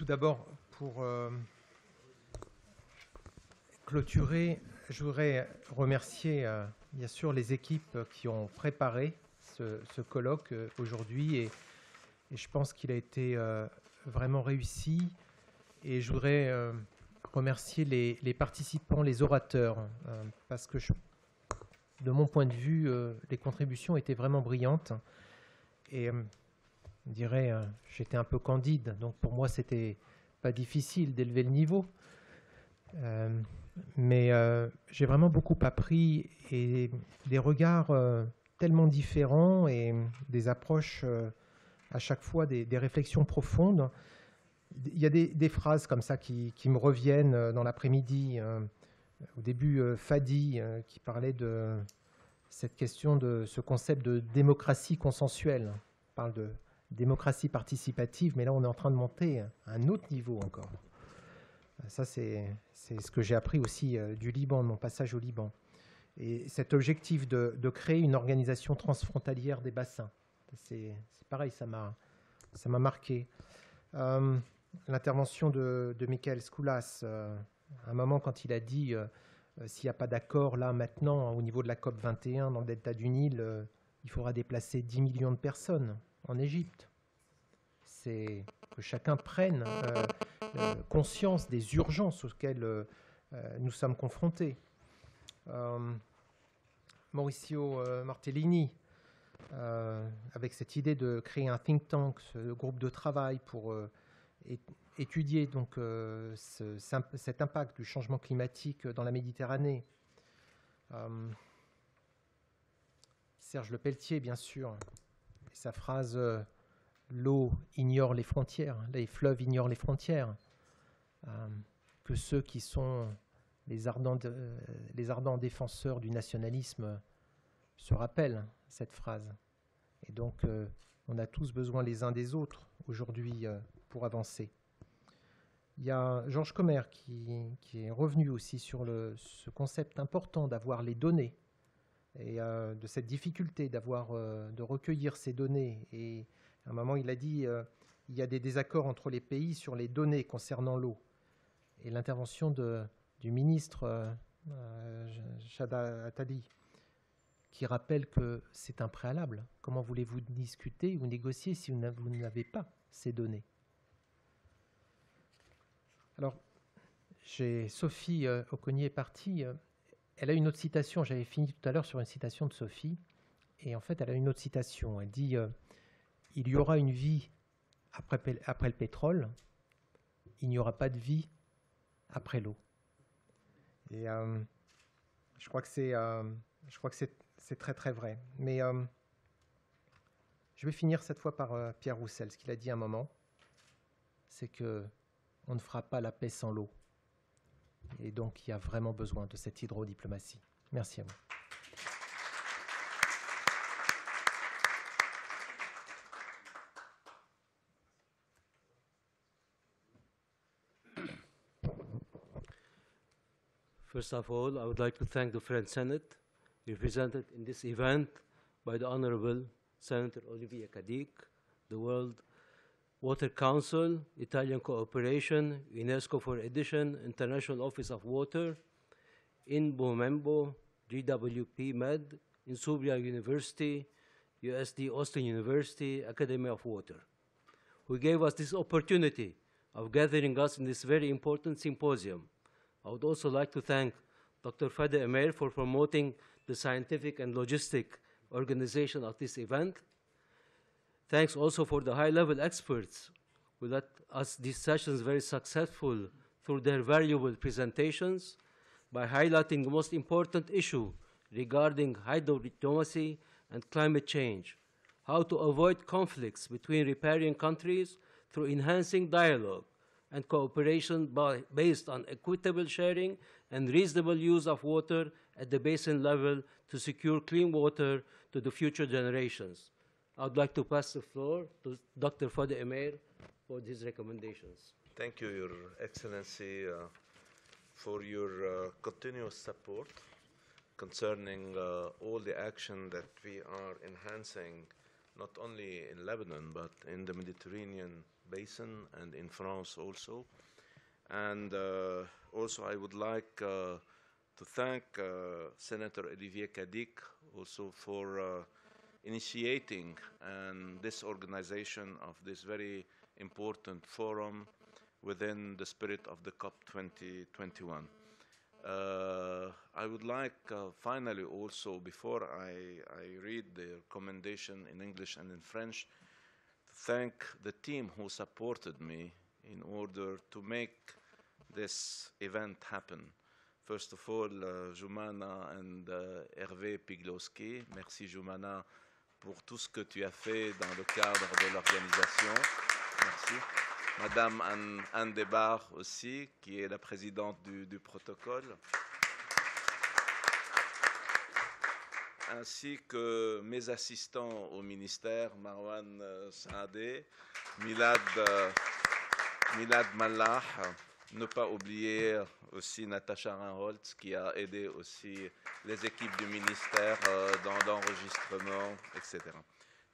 Tout d'abord, pour clôturer, je voudrais remercier bien sûr les équipes qui ont préparé ce colloque aujourd'hui et je pense qu'il a été vraiment réussi. Et je voudrais remercier les participants, les orateurs, parce que de mon point de vue, les contributions étaient vraiment brillantes. Et je dirais, j'étais un peu candide, donc pour moi, c'était pas difficile d'élever le niveau. Mais j'ai vraiment beaucoup appris et des regards tellement différents et des approches à chaque fois, des réflexions profondes. Il y a des phrases comme ça qui me reviennent dans l'après-midi. Au début, Fadi qui parlait de cette question de ce concept de démocratie consensuelle. On parle de démocratie participative, mais là, on est en train de monter à un autre niveau encore. Ça, c'est ce que j'ai appris aussi du Liban, de mon passage au Liban. Et cet objectif de créer une organisation transfrontalière des bassins, c'est pareil, ça m'a marqué. L'intervention de Michael Skoulas, à un moment quand il a dit s'il n'y a pas d'accord là maintenant au niveau de la COP 21 dans le delta du Nil, il faudra déplacer 10 millions de personnes en Égypte. C'est que chacun prenne conscience des urgences auxquelles nous sommes confrontés. Mauricio Martellini, avec cette idée de créer un think tank, ce groupe de travail pour étudier donc, cet impact du changement climatique dans la Méditerranée. Serge Lepelletier, bien sûr, et sa phrase « l'eau ignore les frontières, les fleuves ignorent les frontières », que ceux qui sont les ardents défenseurs du nationalisme se rappellent cette phrase. Et donc, on a tous besoin les uns des autres aujourd'hui pour avancer. Il y a Georges Commer qui est revenu aussi sur ce concept important d'avoir les données et de cette difficulté de recueillir ces données. Et à un moment, il a dit il y a des désaccords entre les pays sur les données concernant l'eau. Et l'intervention du ministre Shada Attali, qui rappelle que c'est un préalable. Comment voulez-vous discuter ou négocier si vous n'avez pas ces données? Alors, Sophie Oconier est partie. Elle a une autre citation. J'avais fini tout à l'heure sur une citation de Sophie. Et en fait, elle a une autre citation. Elle dit « Il y aura une vie après le pétrole. Il n'y aura pas de vie après l'eau. » Et je crois que c'est très, très vrai. Mais je vais finir cette fois par Pierre Roussel. Ce qu'il a dit à un moment, c'est qu'on ne fera pas la paix sans l'eau. Et donc, il y a vraiment besoin de cette hydrodiplomatie. Merci à vous. First of all, I would like to thank the French Senate, represented in this event by the Honorable Senator Olivier Cadic, the World Water Council, Italian Cooperation, UNESCO for Edition, International Office of Water, INBO Membo, GWP Med, Insubria University, USD Austin University, Academy of Water, who gave us this opportunity of gathering us in this very important symposium. I would also like to thank Dr. Fadi Emeir for promoting the scientific and logistic organization of this event. Thanks also for the high-level experts who let us these sessions very successful through their valuable presentations by highlighting the most important issue regarding hydrodiplomacy and climate change, how to avoid conflicts between riparian countries through enhancing dialogue and cooperation based on equitable sharing and reasonable use of water at the basin level to secure clean water to the future generations. I would like to pass the floor to Dr. Fadi Emeir for his recommendations. Thank you, Your Excellency, for your continuous support concerning all the action that we are enhancing not only in Lebanon, but in the Mediterranean basin and in France also. And also I would like to thank Senator Olivier Cadic also for initiating and this organization of this very important forum within the spirit of the COP 2021. I would like finally also, before I read the recommendation in English and in French, to thank the team who supported me in order to make this event happen. First of all, Joumana and Hervé Piglowski. Merci Joumana pour tout ce que tu as fait dans le cadre de l'organisation. Merci. Madame Anne Debar aussi, qui est la présidente du protocole. Ainsi que mes assistants au ministère, Marwan Saadé, Milad Mallah. Ne pas oublier aussi Natacha Reinholz qui a aidé aussi les équipes du ministère dans l'enregistrement, etc.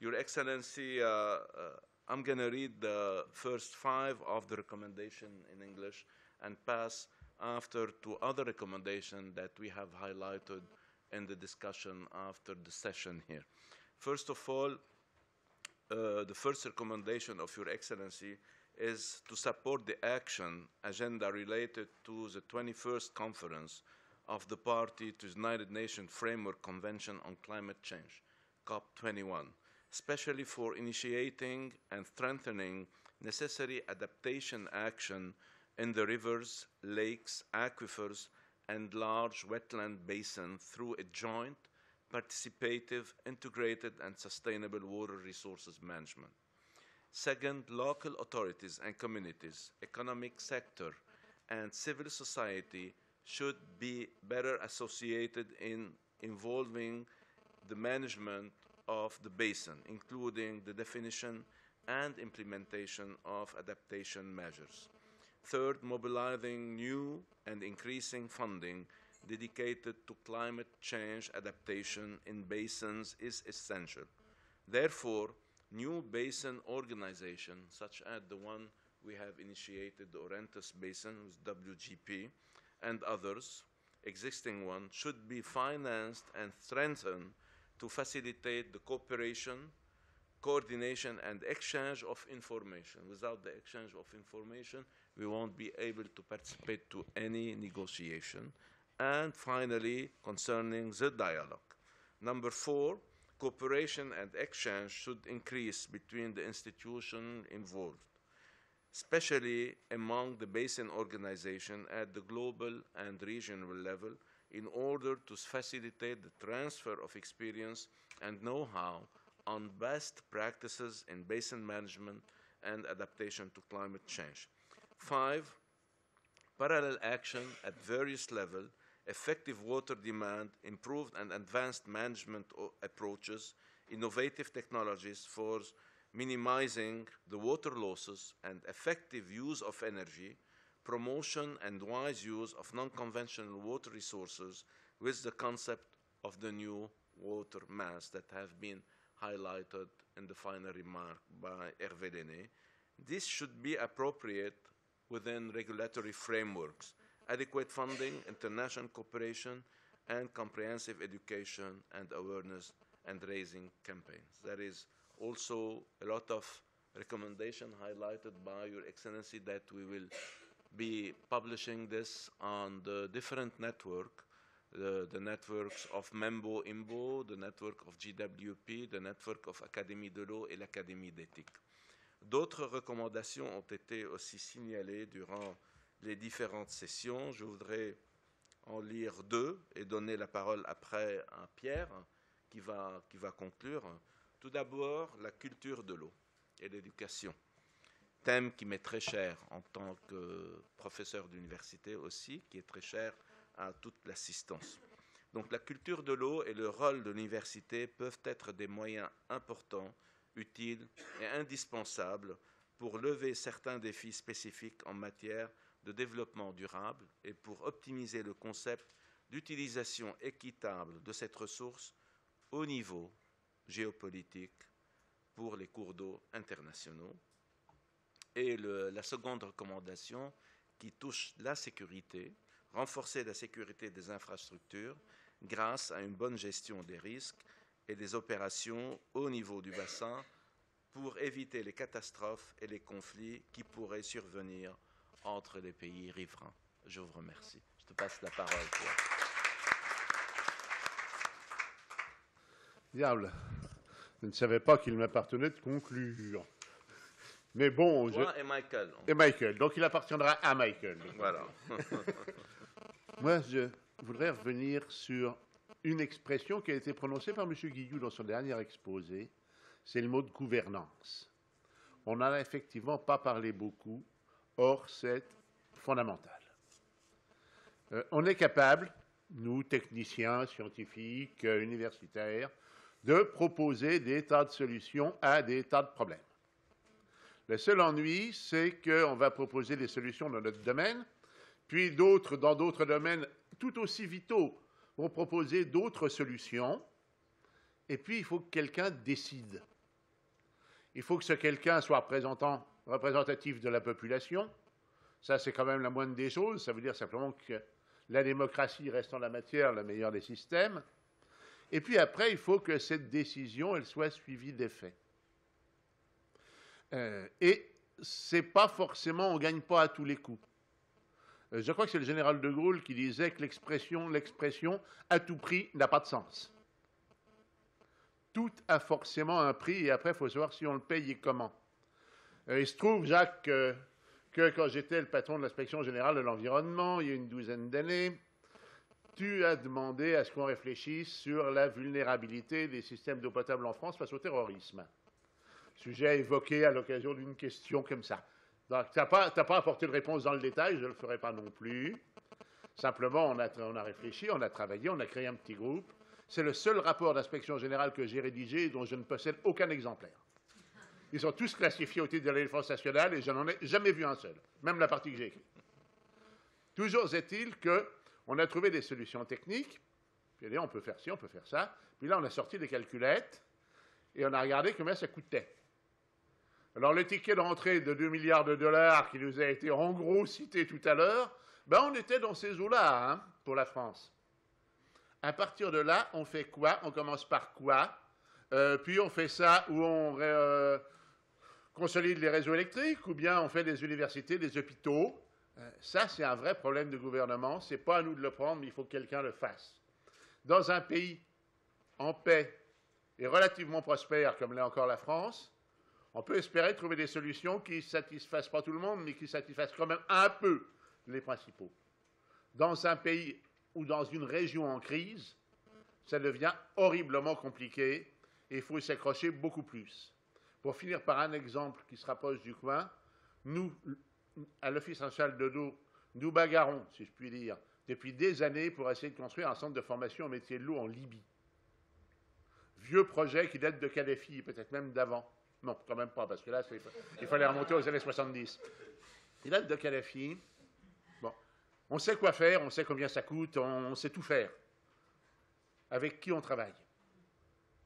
Your Excellency, I'm going to read the first 5 of the recommendation in English and pass after to other recommendations that we have highlighted in the discussion after the session here. First of all, the first recommendation of Your Excellency is to support the action agenda related to the 21st conference of the party to the United Nations Framework Convention on Climate Change, COP21, especially for initiating and strengthening necessary adaptation action in the rivers, lakes, aquifers, and large wetland basins through a joint, participative, integrated, and sustainable water resources management. Second, local authorities and communities, economic sector, and civil society should be better associated in involving the management of the basin, including the definition and implementation of adaptation measures. Third, mobilizing new and increasing funding dedicated to climate change adaptation in basins is essential. Therefore, new basin organizations, such as the one we have initiated, the Orontes Basin with WGP, and others, existing ones, should be financed and strengthened to facilitate the cooperation, coordination, and exchange of information. Without the exchange of information, we won't be able to participate to any negotiation. And finally, concerning the dialogue. Number 4, cooperation and exchange should increase between the institutions involved, especially among the basin organizations at the global and regional level, in order to facilitate the transfer of experience and know-how on best practices in basin management and adaptation to climate change. 5, parallel action at various levels, effective water demand, improved and advanced management approaches, innovative technologies for minimizing the water losses, and effective use of energy, promotion and wise use of non-conventional water resources with the concept of the new water mass that have been highlighted in the final remark by Hervé Lenné. This should be appropriate within regulatory frameworks, adequate funding, international cooperation, and comprehensive education and awareness and raising campaigns. There is also a lot of recommendation highlighted by Your Excellency that we will be publishing this on the different network, the networks of Membo-Imbo, the network of GWP, the network of Académie de l'eau et l'Académie d'éthique. D'autres recommandations ont été aussi signalées durant les différentes sessions. Je voudrais en lire 2 et donner la parole après à Pierre qui va conclure. Tout d'abord, la culture de l'eau et l'éducation. Thème qui m'est très cher en tant que professeur d'université aussi, qui est très cher à toute l'assistance. Donc la culture de l'eau et le rôle de l'université peuvent être des moyens importants, utiles et indispensables pour lever certains défis spécifiques en matière de développement durable et pour optimiser le concept d'utilisation équitable de cette ressource au niveau géopolitique, pour les cours d'eau internationaux. Et la seconde recommandation qui touche la sécurité, renforcer la sécurité des infrastructures grâce à une bonne gestion des risques et des opérations au niveau du bassin pour éviter les catastrophes et les conflits qui pourraient survenir entre les pays riverains. Je vous remercie. Je te passe la parole, toi. Diable, je ne savais pas qu'il m'appartenait de conclure. Mais bon, Toi et Michael. Et Michael, donc il appartiendra à Michael. Voilà. Moi, je voudrais revenir sur une expression qui a été prononcée par M. Guillou dans son dernier exposé, c'est le mot de gouvernance. On n'en a effectivement pas parlé beaucoup, or c'est fondamental. On est capable, nous, techniciens, scientifiques, universitaires, de proposer des tas de solutions à des tas de problèmes. Le seul ennui, c'est qu'on va proposer des solutions dans notre domaine, puis d'autres, dans d'autres domaines tout aussi vitaux, vont proposer d'autres solutions, et puis il faut que quelqu'un décide. Il faut que ce quelqu'un soit représentatif de la population. Ça, c'est quand même la moindre des choses. Ça veut dire simplement que la démocratie reste en la matière le meilleur des systèmes. Et puis après, il faut que cette décision, elle soit suivie d'effets. Et c'est pas forcément, on ne gagne pas à tous les coups. Je crois que c'est le général de Gaulle qui disait que l'expression à tout prix n'a pas de sens. Tout a forcément un prix et après, il faut savoir si on le paye et comment. Il se trouve, Jacques, que quand j'étais le patron de l'inspection générale de l'environnement, il y a une douzaine d'années, tu as demandé à ce qu'on réfléchisse sur la vulnérabilité des systèmes d'eau potable en France face au terrorisme. Sujet évoqué à l'occasion d'une question comme ça. Donc, tu n'as pas apporté de réponse dans le détail, je ne le ferai pas non plus. Simplement, on a réfléchi, on a travaillé, on a créé un petit groupe. C'est le seul rapport d'inspection générale que j'ai rédigé et dont je ne possède aucun exemplaire. Ils sont tous classifiés au titre de la défense nationale et je n'en ai jamais vu un seul, même la partie que j'ai écrite. Toujours est-il qu'on a trouvé des solutions techniques, puis on peut faire ci, on peut faire ça, puis là on a sorti des calculettes et on a regardé combien ça coûtait. Alors le ticket d'entrée de 2 milliards de dollars qui nous a été en gros cité tout à l'heure, ben on était dans ces eaux-là, hein, pour la France. À partir de là, on fait quoi? On commence par quoi? Puis on fait ça où on consolide les réseaux électriques, ou bien on fait des universités, des hôpitaux. Ça, c'est un vrai problème de gouvernement. Ce n'est pas à nous de le prendre, mais il faut que quelqu'un le fasse. Dans un pays en paix et relativement prospère, comme l'est encore la France, on peut espérer trouver des solutions qui ne satisfassent pas tout le monde, mais qui satisfassent quand même un peu les principaux. Dans un pays ou dans une région en crise, ça devient horriblement compliqué et il faut s'accrocher beaucoup plus. Pour finir par un exemple qui se rapproche du coin, nous, à l'Office national de l'eau, nous bagarrons, si je puis dire, depuis des années pour essayer de construire un centre de formation au métier de l'eau en Libye. Vieux projet qui date de Kadhafi, peut-être même d'avant. Non, quand même pas, parce que là, il fallait remonter aux années 70. Il date de Kadhafi. Bon, on sait quoi faire, on sait combien ça coûte, on sait tout faire. Avec qui on travaille?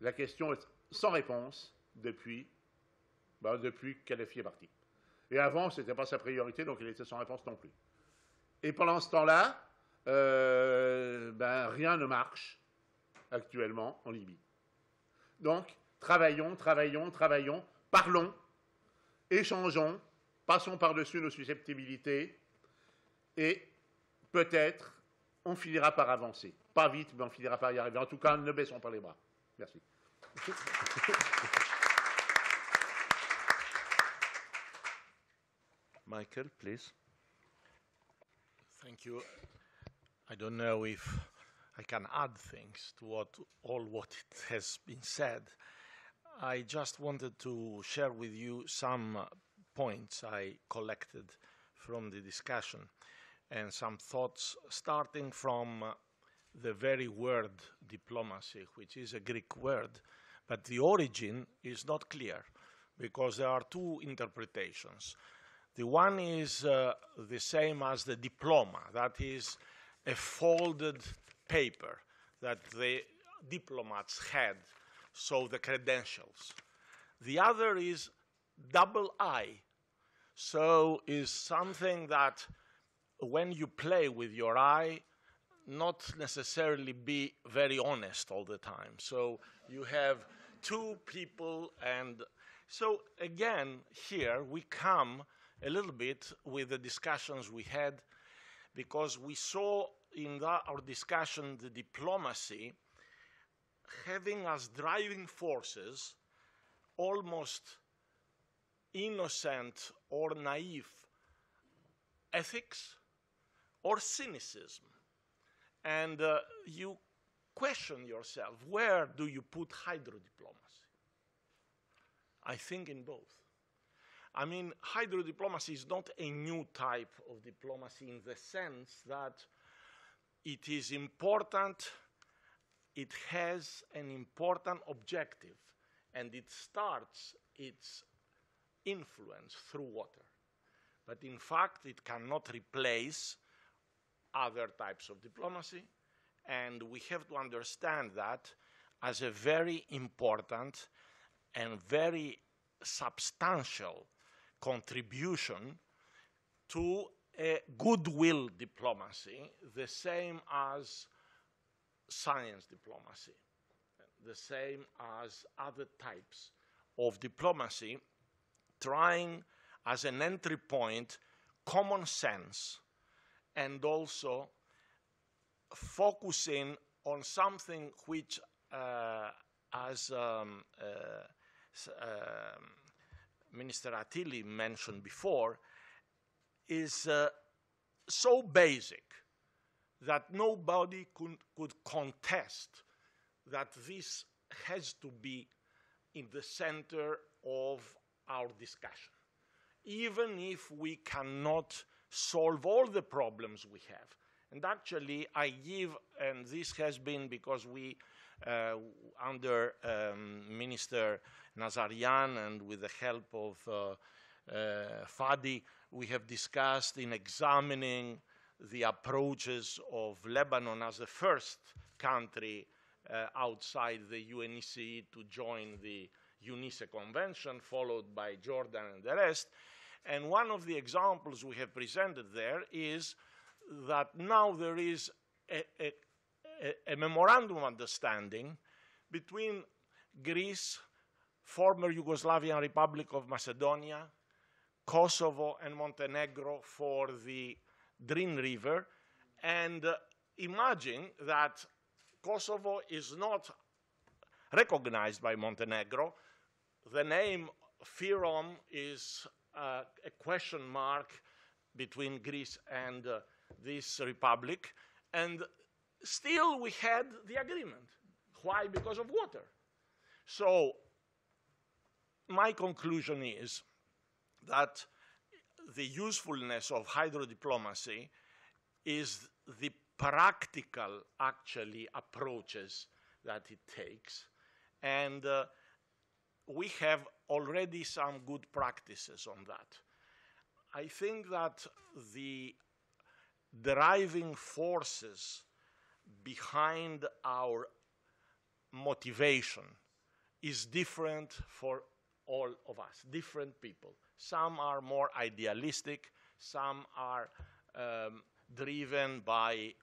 La question est sans réponse depuis que Kadhafi est parti. Et avant, ce n'était pas sa priorité, donc il était sans réponse non plus. Et pendant ce temps-là, rien ne marche actuellement en Libye. Donc, travaillons, parlons, échangeons, passons par-dessus nos susceptibilités et peut-être on finira par avancer. Pas vite, mais on finira par y arriver. En tout cas, ne baissons pas les bras. Merci. Michael, please. Thank you. I don't know if I can add things to what it has been said. I just wanted to share with you some points I collected from the discussion and some thoughts starting from the very word diplomacy, which is a Greek word, but the origin is not clear because there are two interpretations. The one is the same as the diploma, that is a folded paper that the diplomats had, so the credentials. The other is double eye. So is something that when you play with your eye, not necessarily be very honest all the time. So you have two people, and so again, here we come a little bit with the discussions we had, because we saw in our discussion the diplomacy having as driving forces almost innocent or naive ethics or cynicism. And you question yourself, where do you put hydrodiplomacy? I think in both. I mean, hydrodiplomacy is not a new type of diplomacy in the sense that it is important, it has an important objective, and it starts its influence through water. But in fact, it cannot replace other types of diplomacy, and we have to understand that as a very important and very substantial contribution to a goodwill diplomacy, the same as science diplomacy, the same as other types of diplomacy, trying as an entry point common sense, and also focusing on something which, as Minister Attili mentioned before, is so basic that nobody could contest that this has to be in the center of our discussion, even if we cannot solve all the problems we have. And actually, I give, and this has been because we, under Minister Nazarian and with the help of Fadi, we have discussed in examining the approaches of Lebanon as the first country outside the UNECE to join the UNICE Convention, followed by Jordan and the rest. And one of the examples we have presented there is that now there is a memorandum of understanding between Greece, former Yugoslavian Republic of Macedonia, Kosovo, and Montenegro for the Drin River. And imagine that Kosovo is not recognized by Montenegro. The name Fyrom is a question mark between Greece and this republic, and still we had the agreement. Why? Because of water. So my conclusion is that the usefulness of hydrodiplomacy is the practical, actually, approaches that it takes. And we have already some good practices on that. I think that the driving forces behind our motivation is different for all of us, different people. Some are more idealistic, some are driven by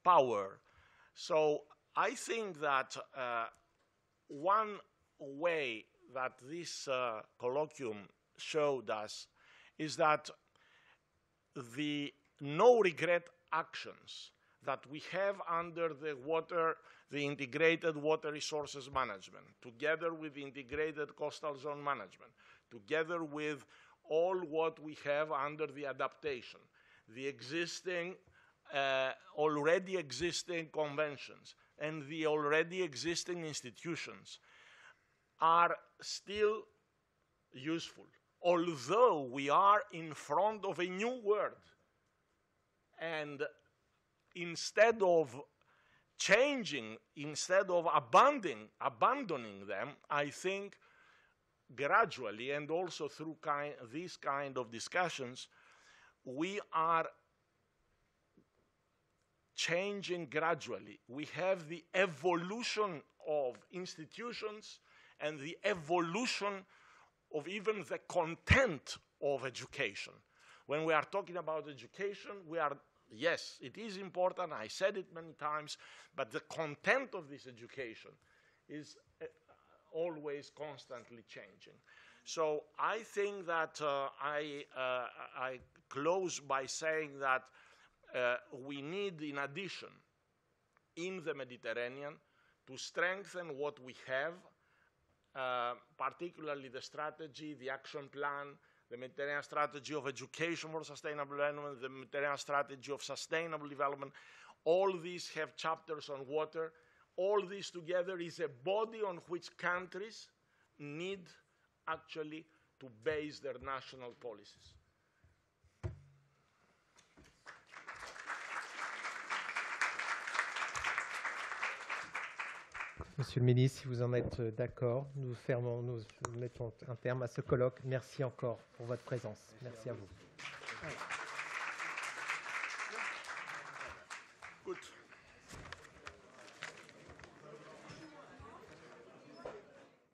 power. So I think that one way that this colloquium showed us is that the no-regret actions that we have under the integrated water resources management, together with the integrated coastal zone management, together with all what we have under the adaptation, the existing, already existing conventions, and the already existing institutions are still useful, although we are in front of a new world. And instead of changing, instead of abandoning them, I think gradually, and also through these kind of discussions, we are changing gradually. We have the evolution of institutions and the evolution of even the content of education. When we are talking about education, yes, it is important, I said it many times, but the content of this education is always constantly changing. So I think that I close by saying that we need, in addition, in the Mediterranean, to strengthen what we have, particularly the strategy, the action plan, the Mediterranean strategy of education for sustainable development, the Mediterranean strategy of sustainable development. All these have chapters on water. All this together is a body on which countries need actually to base their national policies. Monsieur le ministre, si vous en êtes d'accord, nous mettons un terme à ce colloque. Merci encore pour votre présence. Merci à vous.